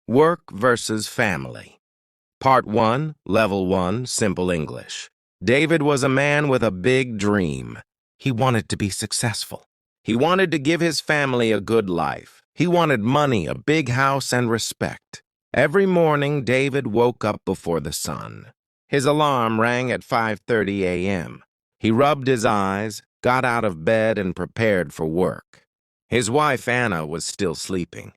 Work versus Family. Part 1, Level 1, Simple English. David was a man with a big dream. He wanted to be successful. He wanted to give his family a good life. He wanted money, a big house, and respect. Every morning, David woke up before the sun. His alarm rang at 5:30 a.m. He rubbed his eyes, got out of bed, and prepared for work. His wife, Anna, was still sleeping.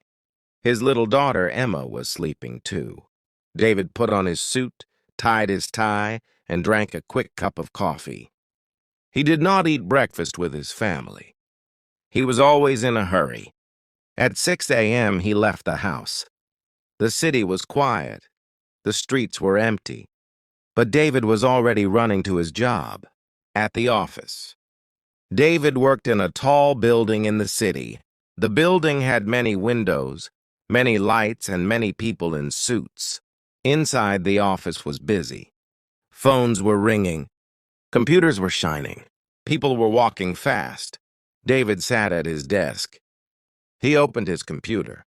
His little daughter, Emma, was sleeping too. David put on his suit, tied his tie, and drank a quick cup of coffee. He did not eat breakfast with his family. He was always in a hurry. At 6 a.m., he left the house. The city was quiet. The streets were empty. But David was already running to his job, at the office. David worked in a tall building in the city. The building had many windows, many lights, and many people in suits. Inside, the office was busy. Phones were ringing. Computers were shining. People were walking fast. David sat at his desk. He opened his computer.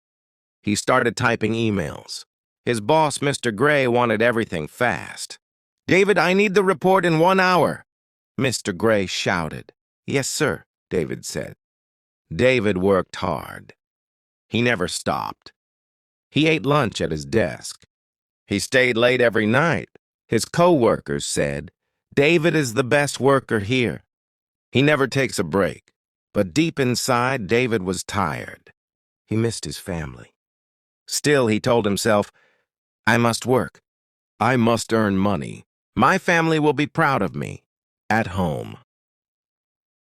He started typing emails. His boss, Mr. Gray, wanted everything fast. "David, I need the report in 1 hour," Mr. Gray shouted. "Yes, sir," David said. David worked hard. He never stopped. He ate lunch at his desk. He stayed late every night. His co-workers said, "David is the best worker here. He never takes a break." But deep inside, David was tired. He missed his family. Still, he told himself, "I must work. I must earn money. My family will be proud of me." At home.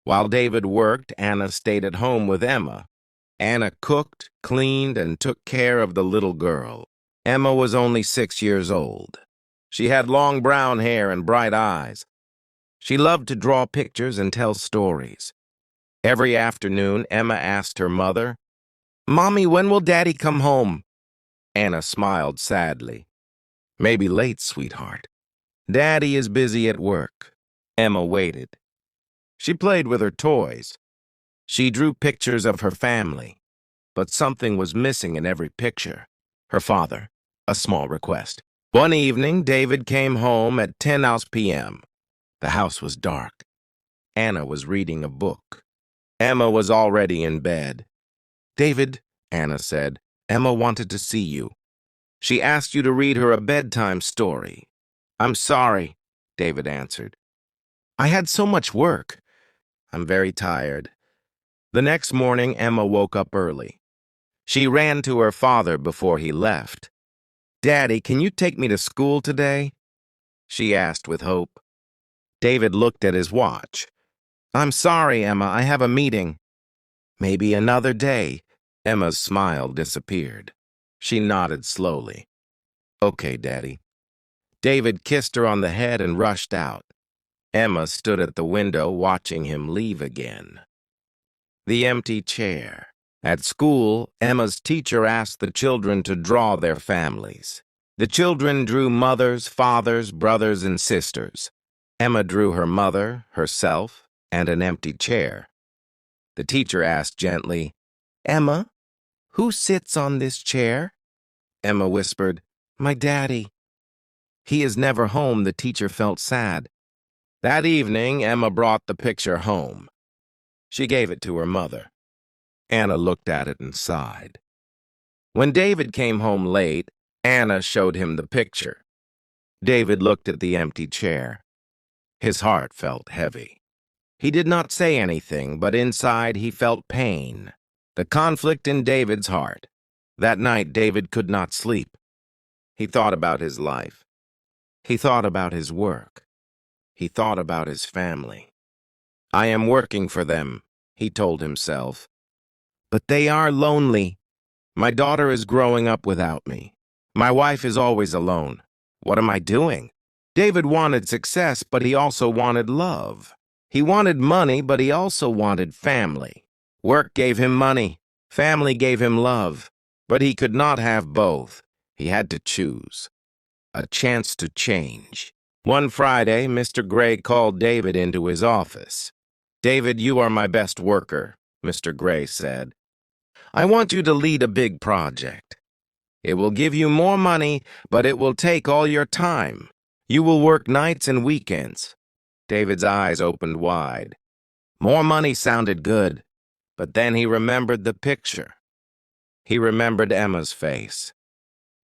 While David worked, Anna stayed at home with Emma. Anna cooked, cleaned, and took care of the little girl. Emma was only 6 years old. She had long brown hair and bright eyes. She loved to draw pictures and tell stories. Every afternoon, Emma asked her mother, "Mommy, when will Daddy come home?" Anna smiled sadly. "Maybe late, sweetheart. Daddy is busy at work." Emma waited. She played with her toys. She drew pictures of her family. But something was missing in every picture. Her father, a small request. One evening, David came home at 10 p.m. The house was dark. Anna was reading a book. Emma was already in bed. "David," Anna said, "Emma wanted to see you. She asked you to read her a bedtime story." "I'm sorry," David answered. "I had so much work. I'm very tired." The next morning, Emma woke up early. She ran to her father before he left. "Daddy, can you take me to school today?" she asked with hope. David looked at his watch. "I'm sorry, Emma, I have a meeting." "Maybe another day." Emma's smile disappeared. She nodded slowly. "Okay, Daddy." David kissed her on the head and rushed out. Emma stood at the window watching him leave again. The empty chair. At school, Emma's teacher asked the children to draw their families. The children drew mothers, fathers, brothers, and sisters. Emma drew her mother, herself, and an empty chair. The teacher asked gently, "Emma, who sits on this chair?" Emma whispered, "My daddy." "He is never home," the teacher felt sad. That evening, Emma brought the picture home. She gave it to her mother. Anna looked at it and sighed. When David came home late, Anna showed him the picture. David looked at the empty chair. His heart felt heavy. He did not say anything, but inside he felt pain. The conflict in David's heart. That night, David could not sleep. He thought about his life. He thought about his work. He thought about his family. "I am working for them," he told himself. "But they are lonely. My daughter is growing up without me. My wife is always alone. What am I doing?" David wanted success, but he also wanted love. He wanted money, but he also wanted family. Work gave him money. Family gave him love. But he could not have both. He had to choose. A chance to change. One Friday, Mr. Gray called David into his office. "David, you are my best worker," Mr. Gray said. "I want you to lead a big project." It will give you more money, but it will take all your time. You will work nights and weekends." David's eyes opened wide. More money sounded good, but then he remembered the picture. He remembered Emma's face.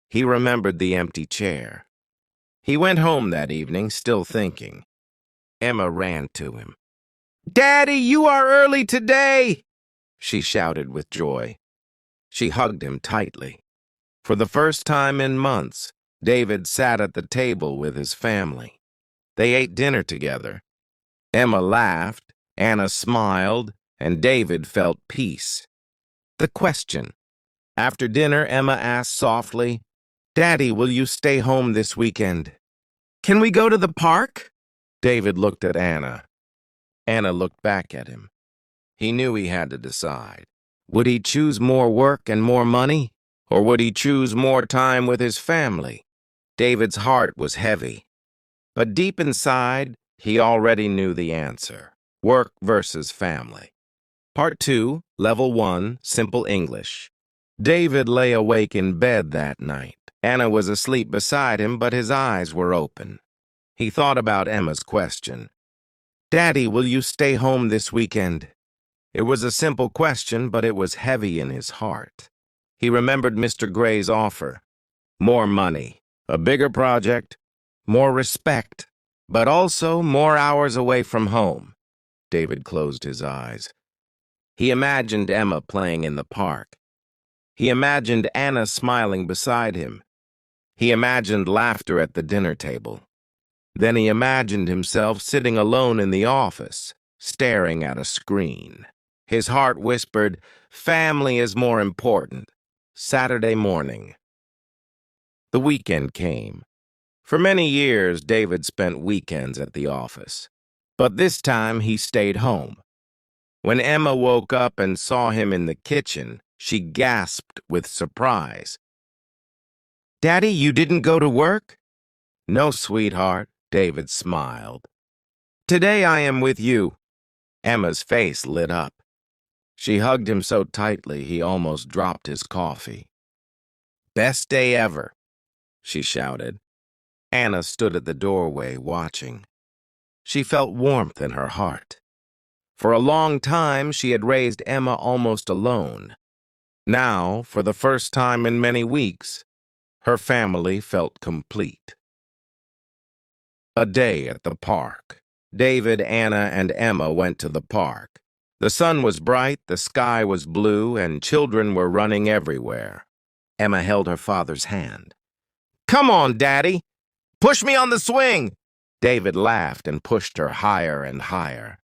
He remembered the empty chair. He went home that evening, still thinking. Emma ran to him. "Daddy, you are early today!" she shouted with joy. She hugged him tightly. For the first time in months, David sat at the table with his family. They ate dinner together. Emma laughed, Anna smiled, and David felt peace. The question. After dinner, Emma asked softly, "Daddy, will you stay home this weekend? Can we go to the park?" David looked at Anna. Anna looked back at him. He knew he had to decide. Would he choose more work and more money, or would he choose more time with his family? David's heart was heavy. But deep inside, he already knew the answer. Work versus family. Part 2, Level 1, Simple English. David lay awake in bed that night. Anna was asleep beside him, but his eyes were open. He thought about Emma's question. "Daddy, will you stay home this weekend?" It was a simple question, but it was heavy in his heart. He remembered Mr. Gray's offer. More money, a bigger project, more respect, but also more hours away from home. David closed his eyes. He imagined Emma playing in the park. He imagined Anna smiling beside him. He imagined laughter at the dinner table. Then he imagined himself sitting alone in the office, staring at a screen. His heart whispered, "Family is more important." Saturday morning. The weekend came. For many years, David spent weekends at the office. But this time, he stayed home. When Emma woke up and saw him in the kitchen, she gasped with surprise. "Daddy, you didn't go to work?" "No, sweetheart," David smiled. "Today I am with you." Emma's face lit up. She hugged him so tightly he almost dropped his coffee. "Best day ever," she shouted. Anna stood at the doorway watching. She felt warmth in her heart. For a long time, she had raised Emma almost alone. Now, for the first time in many weeks, her family felt complete. A day at the park. David, Anna, and Emma went to the park. The sun was bright, the sky was blue, and children were running everywhere. Emma held her father's hand. "Come on, Daddy! Push me on the swing!" David laughed and pushed her higher and higher.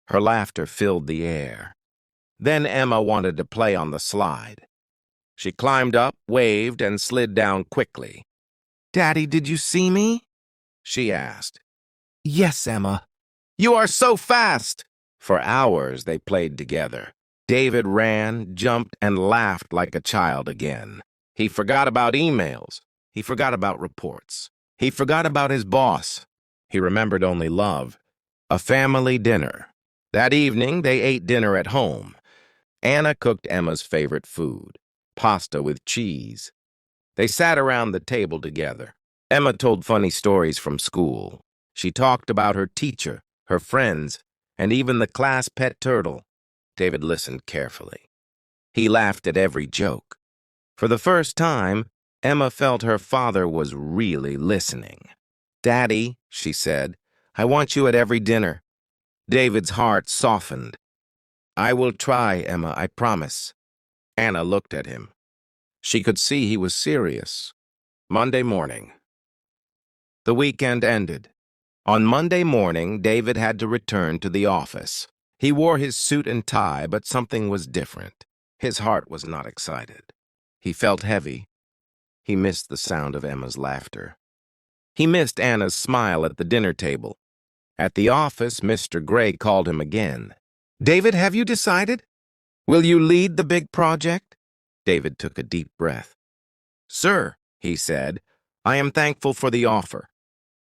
Her laughter filled the air. Then Emma wanted to play on the slide. She climbed up, waved, and slid down quickly. "Daddy, did you see me?" she asked. "Yes, Emma." "You are so fast!" For hours they played together. David ran, jumped, and laughed like a child again. He forgot about emails. He forgot about reports. He forgot about his boss. He remembered only love. A family dinner. That evening, they ate dinner at home. Anna cooked Emma's favorite food, pasta with cheese. They sat around the table together. Emma told funny stories from school. She talked about her teacher, her friends, and even the class pet turtle. David listened carefully. He laughed at every joke. For the first time, Emma felt her father was really listening. "Daddy," she said, "I want you at every dinner." David's heart softened. "I will try, Emma, I promise." Anna looked at him. She could see he was serious. Monday morning. The weekend ended. On Monday morning, David had to return to the office. He wore his suit and tie, but something was different. His heart was not excited. He felt heavy. He missed the sound of Emma's laughter. He missed Anna's smile at the dinner table. At the office, Mr. Gray called him again. "David, have you decided? Will you lead the big project?" David took a deep breath. "Sir," he said, "I am thankful for the offer,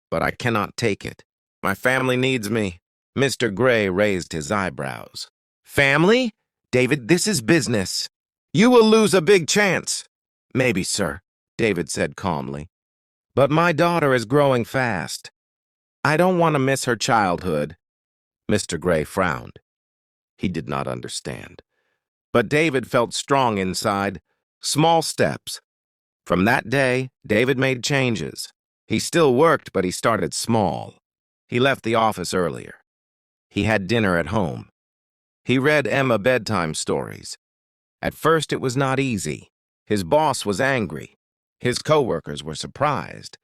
but I cannot take it. My family needs me." Mr. Gray raised his eyebrows. "Family? David, this is business. You will lose a big chance." Maybe, sir, David said calmly. But my daughter is growing fast. I don't want to miss her childhood. Mr. Gray frowned. He did not understand. But David felt strong inside. Small steps. From that day, David made changes. He still worked, but he started small. He left the office earlier. He had dinner at home. He read Emma bedtime stories. At first, it was not easy. His boss was angry. His coworkers were surprised.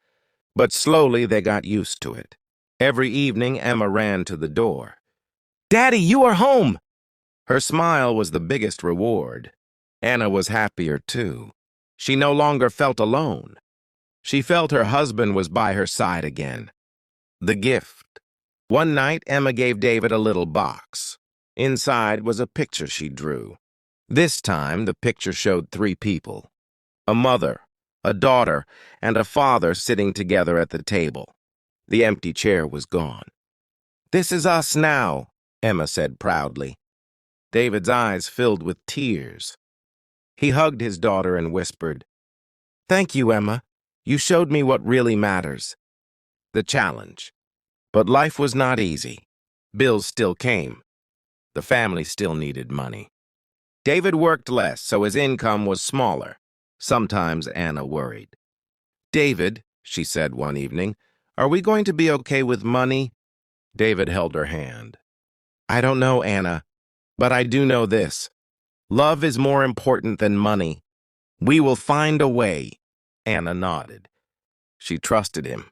But slowly, they got used to it. Every evening, Emma ran to the door. "Daddy, you are home!" Her smile was the biggest reward. Anna was happier, too. She no longer felt alone. She felt her husband was by her side again. The gift. One night, Emma gave David a little box. Inside was a picture she drew. This time, the picture showed 3 people. A mother, a daughter, and a father sitting together at the table. The empty chair was gone. "This is us now," Emma said proudly. David's eyes filled with tears. He hugged his daughter and whispered, "Thank you, Emma. You showed me what really matters." The challenge. But life was not easy. Bills still came. The family still needed money. David worked less, so his income was smaller. Sometimes Anna worried. "David," she said one evening, "are we going to be okay with money?" David held her hand. "I don't know, Anna, but I do know this. Love is more important than money. We will find a way." Anna nodded. She trusted him.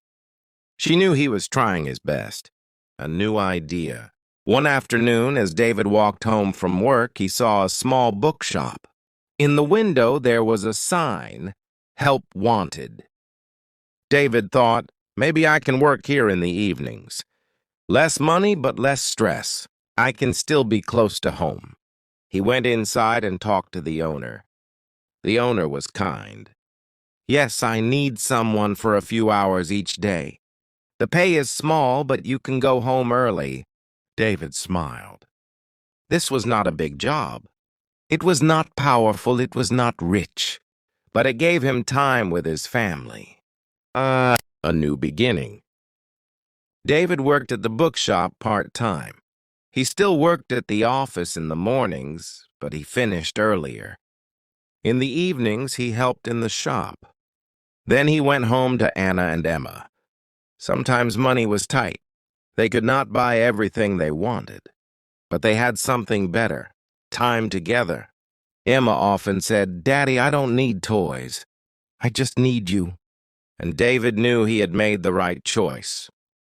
She knew he was trying his best. A new idea. One afternoon, as David walked home from work, he saw a small bookshop. In the window, there was a sign, "Help Wanted." David thought, maybe I can work here in the evenings. Less money, but less stress. I can still be close to home. He went inside and talked to the owner. The owner was kind. "Yes, I need someone for a few hours each day. The pay is small, but you can go home early." David smiled. This was not a big job. It was not powerful, it was not rich, but it gave him time with his family. A new beginning. David worked at the bookshop part-time. He still worked at the office in the mornings, but he finished earlier. In the evenings, he helped in the shop. Then he went home to Anna and Emma. Sometimes money was tight. They could not buy everything they wanted. But they had something better, time together. Emma often said, "Daddy, I don't need toys. I just need you." And David knew he had made the right choice.